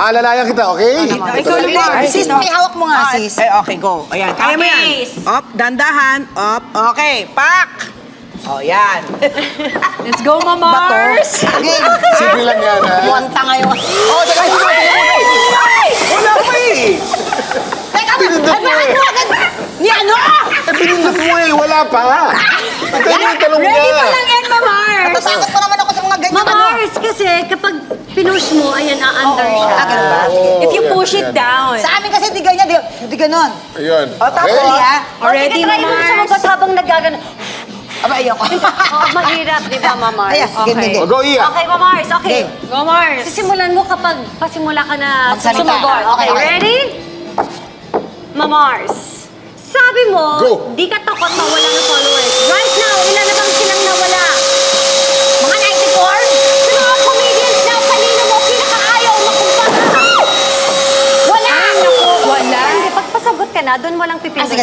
Alalayan kita, okay? Ikaw naman. Sis, may hawak mo nga, sis. Okay, go. Ayan, kaya mo yan. Up, dandahan. Up, okay. Pak! O, yan. Let's go, Mamars! Okay. Simple lang yan, ha? Buwanta ngayon. Oh, teka, wala pa eh! Teka, bakit mo agad? Ni ano? Pinindot mo eh, wala pa! Ito yung talong niya! Ready pa lang yan, Mamars! Natatakot pa naman ako sa mga ganyan. Mamars, kasi kapag pinush mo, ayan, na-under siya. Ah, ganun ba? If you push it down. Sa amin kasi di ganyan, di ganon. Ayun. O, tapos Okay? ha? Already, Sige, try mo sa Mars. magot habang nagagano. Aba, ayoko. Oh, mahirap, di ba, Mamars? Ayan, O, ganyan. go, Iya! Okay, Mamars, okay. Okay. Go, Mars. Sisimulan mo kapag pasimula ka na Magsalita. sumagot. Okay, Okay, okay. ready? Mamars, sabi mo, Go. di ka takot mawala ng followers. Right now, ilan na bang silang nawala? Mga 94? Sa mga comedians na kanino mo pinakaayaw makumpara? Wala! Wala! Hindi, pag pasagot ka na, doon mo lang pipindutin. Sige,